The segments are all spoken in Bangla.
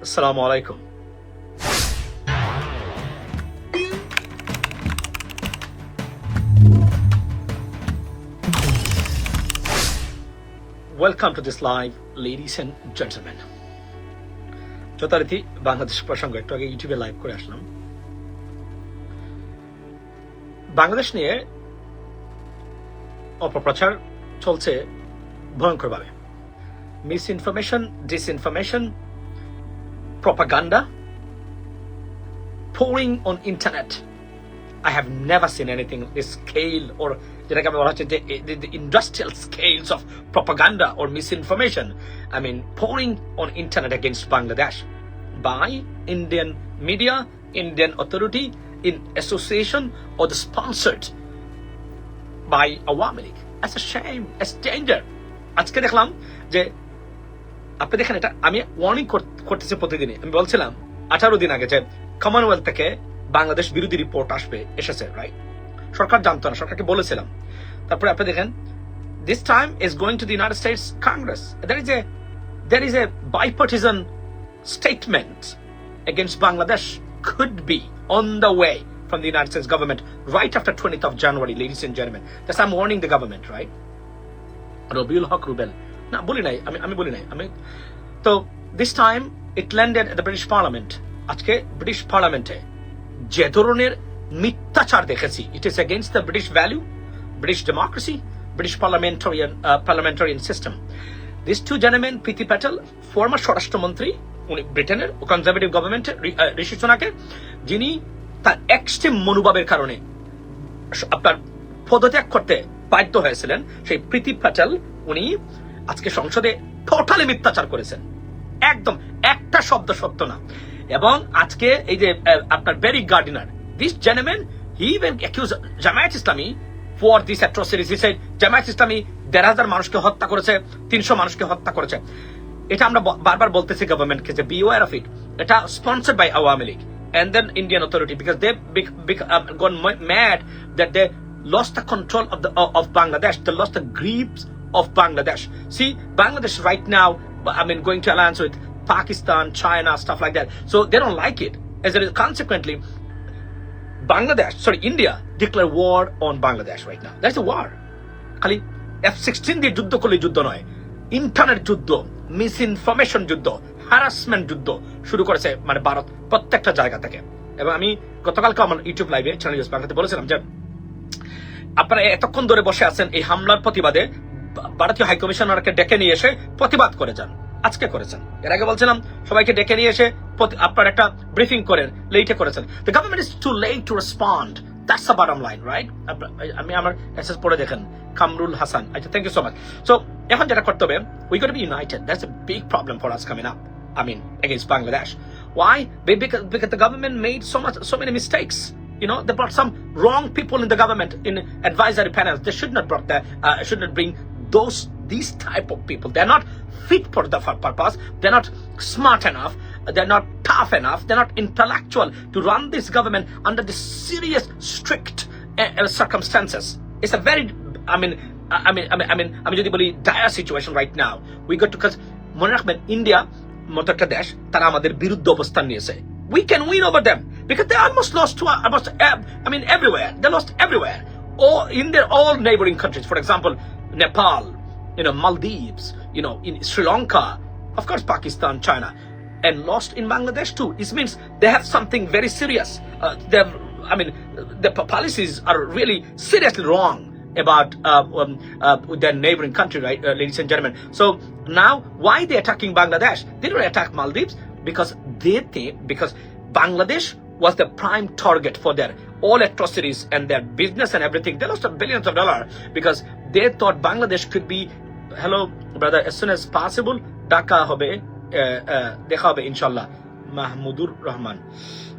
Assalamu alaikum. Welcome to this live, ladies and gentlemen. যথারীতি বাংলাদেশ প্রসঙ্গ একটু আগে ইউটিউবে লাইভ করে আসলাম। বাংলাদেশ নিয়ে অপপ্রচার চলছে ভয়ঙ্করভাবে। Misinformation, disinformation, propaganda pouring on internet. I have never seen anything this scale, or যেটাকে বলা হচ্ছে the industrial scales of propaganda or misinformation. I mean, pouring on internet against Bangladesh by Indian media, Indian authority in association or the sponsored by Awamilig. That's a shame, it's danger. আজকে দেখলাম যে আপনি দেখেন, এটা আমি ওয়ার্নিং করতেছি প্রতিদিনই। আমি বলছিলাম 18 দিন আগে যে কমনওয়েলথ থেকে বাংলাদেশ বিরোধী রিপোর্ট এসেছে, রাইট? সরকার জানতো না, সরকারকে বলেছিলাম। তারপরে আপনি দেখেন, this time is going to the United States Congress. There is a bipartisan statement against Bangladesh could be on the way from the United States government right after 20th of January, ladies and gentlemen. That's I'm warning the government, right? Robiul Haq Rubel. না বলি নাই, আমি বলি নাই। তো this time it landed at the British parliament. আজকে ব্রিটিশ পার্লামেন্টে যে ধরনের মিথ্যাচার দেখেছি, it is against the British value, British democracy, British parliamentarian system. This two gentleman, Priti Patel, former স্বরাষ্ট্রমন্ত্রী, উনি ব্রিটেনের কনজারভেটিভ গভর্নমেন্টের, ঋষি সোনাকে, যিনি তার এক্সট্রিম মনোভাবের কারণে আপনার পদত্যাগ করতে বাধ্য হয়েছিলেন, সেই প্রীতি প্যাটেল উনি আজকে সংসদে টোটালি মিথ্যাচার করেছেন, একদম একটা শব্দ সত্য না। এবং আজকে এই যে আপনার Barry Gardiner, this gentleman, he even accuse Jamaat Islami for this atrocities. He said Jamaat Islami 1,500 মানুষকে হত্যা করেছে, 300 মানুষকে হত্যা করেছে। এটা আমরা বারবার বলতেছি গভর্নমেন্টকে যে বি ওয়্যার অফ ইট। এটা sponsored by Awami League and then Indian authority, because they gone mad that they lost the control of Bangladesh, they lost the grips of Bangladesh. See, Bangladesh right now, I mean, going to alliance with Pakistan, China, stuff like that. So they don't like it. As a result, consequently, India declare war on Bangladesh right now. That's a war. খালি F-16 দিয়ে যুদ্ধ করলে যুদ্ধ নয়, ইন্টারনেট যুদ্ধ, মিসইনফরমেশন যুদ্ধ, হ্যারাসমেন্ট যুদ্ধ শুরু করেছে মানে ভারত প্রত্যেকটা জায়গা থেকে। এবং আমি গতকালকে আমার ইউটিউব লাইভে চ্যানেল নিউজ বাংলাতে বলেছিলাম যে আপনারা এতক্ষণ ধরে বসে আছেন এই হামলার প্রতিবাদে, ভারতীয় হাইকমিশনারকে ডেকে নিয়ে এসে প্রতিবাদ করে যান। আজকে করেছেন, এর আগে বলছিলাম সবাইকে ডেকে নিয়ে এসে আপনার একটা ব্রিফিং করেন, লেটে করেছেন। The government is too late to respond, that's the bottom line, right? আমি আমার মেসেজ পড়ে দেখেন, কামরুল হাসান, আচ্ছা, thank you so much. So এখন যেটা করতে হবে, we got to be united. That's a big problem for us coming up, I mean, against Bangladesh. Why? Because the government made so many mistakes. You know, they brought some wrong people in the government in advisory panels. They should not bring these type of people. They're not fit for the purpose. They're not smart enough. They're not tough enough. They're not intellectual to run this government under the serious, strict circumstances. It's a very, I mean, যদি বলি dire situation right now. We got to, because মনে রাখবেন, India মতো একটা দেশ, তারা আমাদের বিরুদ্ধে অবস্থান নিয়েছে। We can win over them because they almost lost to everywhere. They lost everywhere, or in their all neighboring countries. For example, Nepal, Maldives, in Sri Lanka, of course Pakistan, China, and lost in Bangladesh too. It means they have something very serious. The policies are really seriously wrong about their neighboring country, right, ladies and gentlemen. So now, why they attacking Bangladesh? They don't attack Maldives because they think, because Bangladesh was the prime target for their all atrocities and their business and everything. They lost billions of dollars because they thought Bangladesh could be, hello brother, as soon as possible, Dhaka hobe, dekha hobe inshallah. Mahmudur Rahman.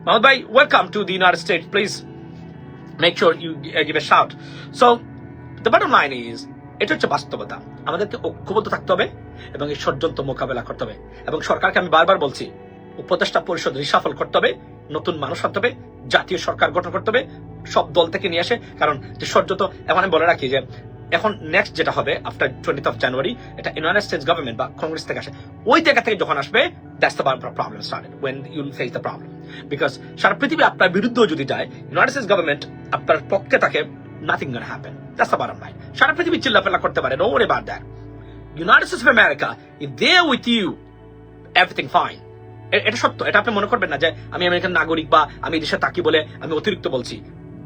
Mahmud bhai, welcome to the United States. Please make sure you give a shout. So the bottom line is, এটা হচ্ছে বাস্তবতা। আমাদেরকে ঐক্যবদ্ধ থাকতে হবে এবং এই ষড়যন্ত্র মোকাবেলা করতে হবে। এবং সরকারকে আমি বারবার বলছি, উপদেষ্টা পরিষদ রিশাফল করতে হবে, নতুন মানুষ আনতে হবে, জাতীয় সরকার গঠন করতে হবে, সব দল থেকে নিয়ে আসে। কারণ যে ষড়যন্ত্র, এখন আমি বলে রাখি যে এখন নেক্সট যেটা হবে আফটার 20th of January, এটা ইউনাইটেড স্টেটস গভর্নমেন্ট বা কংগ্রেস থেকে আসে, ওই জায়গা থেকে যখন আসবে, that's the problem started, when you will face the problem, because সারা পৃথিবী আপনার বিরুদ্ধেও যদি যায়, ইউনাইটেড স্টেটস গভর্নমেন্ট আপনার পক্ষে থাকে, nothing gonna happen. That's the bottom line. সারা পৃথিবী চিল্লাফেলা করতে পারে, don't worry about that. United States of America, if they're with you, everything fine. এটা সত্য, এটা আপনি মনে করবেন না যে আমি আমেরিকান নাগরিক বা আমি দেশে থাকি বলে আমি অতিরিক্ত বলছি।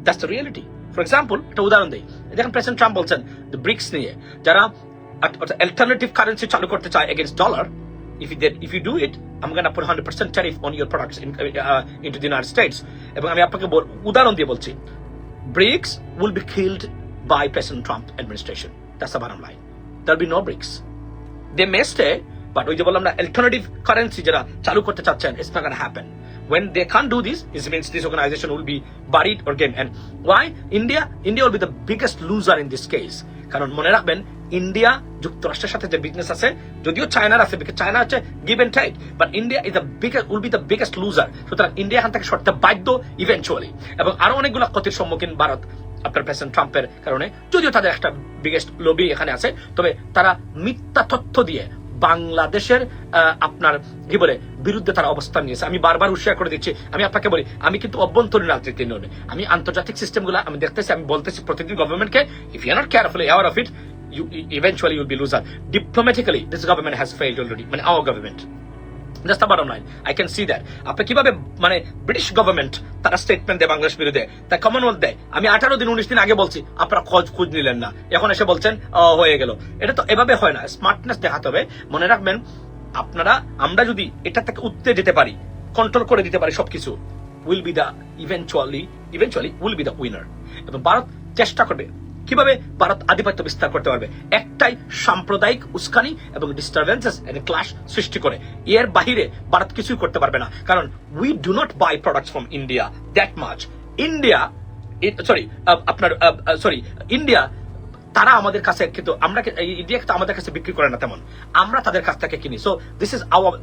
That's the reality. For example, একটা উদাহরণ দেই, দেখেন প্রেসিডেন্ট ট্রাম্প বলছেন দ্য ব্রিক্স নিয়ে, যারা অল্টারনেটিভ কারেন্সি চালু করতে চায় against dollar, if you do it, I'm going to put 100% tariff on your products into the United States. এবং আমি আপনাকে উদাহরণ দিয়ে বলছি, BRICS will be killed by President Trump administration. That's the bottom line. There'll be no BRICS. They may stay, but ওই যে বললাম না, alternative currency যারা চালু করতে চাচ্ছেন, it's not going to happen. When they can't do this, it means this organization will be buried or game. And why? India will be the biggest loser in this case. কারণ মনে রাখবেন, ইন্ডিয়া যুক্তরাষ্ট্রের সাথে যে বিজনেস আছে, যদিও চায়নার আছে, চায়না হচ্ছে give and take, but India is the biggest, will be the biggest loser. সুতরাং ইন্ডিয়া এখান থেকে সরতে বাধ্য ইভেন্চুয়ালি, এবং আরো অনেকগুলো ক্ষতির সম্মুখীন ভারত আপনার প্রেসিডেন্ট ট্রাম্পের কারণে, যদিও তাদের একটা বিগেস্ট লবি এখানে আছে, তবে তারা মিথ্যা তথ্য দিয়ে বাংলাদেশের আপনার কি বলে বিরুদ্ধে তারা অবস্থান নিয়েছে। আমি বারবার উৎসাহ করে দিচ্ছি, আমি আপনাকে বলি, আমি কিন্তু অভ্যন্তরীণ রাজনীতি নয়, আমি আন্তর্জাতিক সিস্টেমগুলো আমি দেখতেছি, আমি বলতেছি প্রতিদিন গভর্নমেন্টকে, if you are not carefully aware of it, you eventually will be loser. Diplomatically, this government has failed already. মানে our government. That's the bottom line. I can see that. আপনি কিভাবে মানে ব্রিটিশ গভর্নমেন্ট তারা স্টেটমেন্ট দেয় বাংলাদেশ বিরুদ্ধে, তা কমনওয়েলথ দেয়, আমি 18 দিন 19 দিন আগে বলছি, আপনারা খোঁজ নিলেন না, এখন এসে বলছেন হয়ে গেল। এটা তো এভাবে হয় না, স্মার্টনেস দেখাতে হবে। মনে রাখবেন, আমরা যদি এটা থেকে উঠতে যেতে পারি, কন্ট্রোল করে দিতে পারি সবকিছু, will be the eventually will be the winner. এবং ভারত চেষ্টা করবে কিভাবে ভারত আধিপত্য বিস্তার করতে পারবে, একটাই সাম্প্রদায়িক উস্কানি এবং ডিস্টারবেন্সেস এন্ড ক্লাশ সৃষ্টি করে। এর বাহিরে ভারত কিছুই করতে পারবে না, কারণ we do not buy products from India that much. India তারা আমাদের কাছে, কিন্তু আমরা ইন্ডিয়া আমাদের কাছে বিক্রি করে না তেমন, আমরা তাদের কাছ থেকে কিনি। So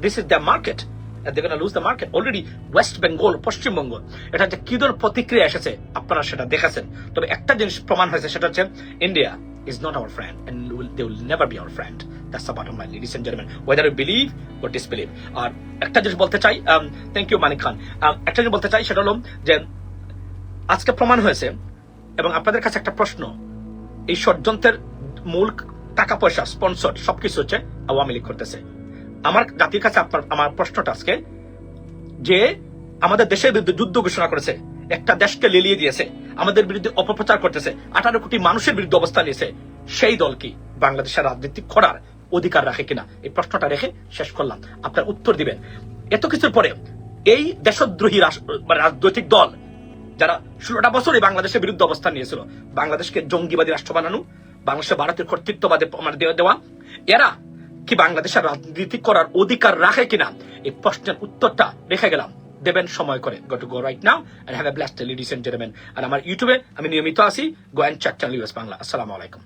this is the market, they're going to lose the market. Already West Bengal, Paschimbanga, এটা যে কি ধরনের প্রতিক্রিয়া এসেছে আপনারা সেটা দেখেছেন। তবে একটা জিনিস প্রমাণ হয়েছে, সেটা হচ্ছে India is not our friend and they will never be our friend. That's the bottom line, ladies and gentlemen, whether you believe or disbelieve. আর একটা জিনিস বলতে চাই, থ্যাংক ইউ মানিক খান, একটা জিনিস বলতে চাই, সেটা হলো যে আজকে প্রমাণ হয়েছে, এবং আপনাদের কাছে একটা প্রশ্ন, এই ষড়যন্ত্রের মূল টাকা পয়সা স্পন্সর সবকিছু হচ্ছে আওয়ামী লীগ করতেছে। আমার জাতির কাছে আমার প্রশ্নটা আজকে, যে আমাদের দেশের বিরুদ্ধে যুদ্ধ ঘোষণা করেছে, একটা দেশকে লেলিয়ে দিয়েছে, আমাদের বিরুদ্ধে অপপ্রচার করতেছে, 18 কোটি মানুষের বিরুদ্ধে অবস্থান নিয়েছে, সেই দল কি বাংলাদেশের রাজনীতি করার অধিকার রাখে কিনা? এই প্রশ্নটা রেখে শেষ করলাম, আপনার উত্তর দিবেন। এত কিছুর পরে এই দেশদ্রোহী রাজনৈতিক দল যারা 16টা বছর এই বাংলাদেশের বিরুদ্ধে অবস্থান নিয়েছিল, বাংলাদেশকে জঙ্গিবাদী রাষ্ট্র বানানো, বাংলাদেশে ভারতের কর্তৃত্ববাদে দেওয়া, এরা কি বাংলাদেশের রাজনীতি করার অধিকার রাখে কিনা? এই প্রশ্নের উত্তরটা রেখে গেলাম, দেবেন সময় করে। go right now and have a blessed day, ladies and gentlemen. আর আমার ইউটিউবে আমি নিয়মিত আসি, go and check channel US Bangla. আসসালামু আলাইকুম।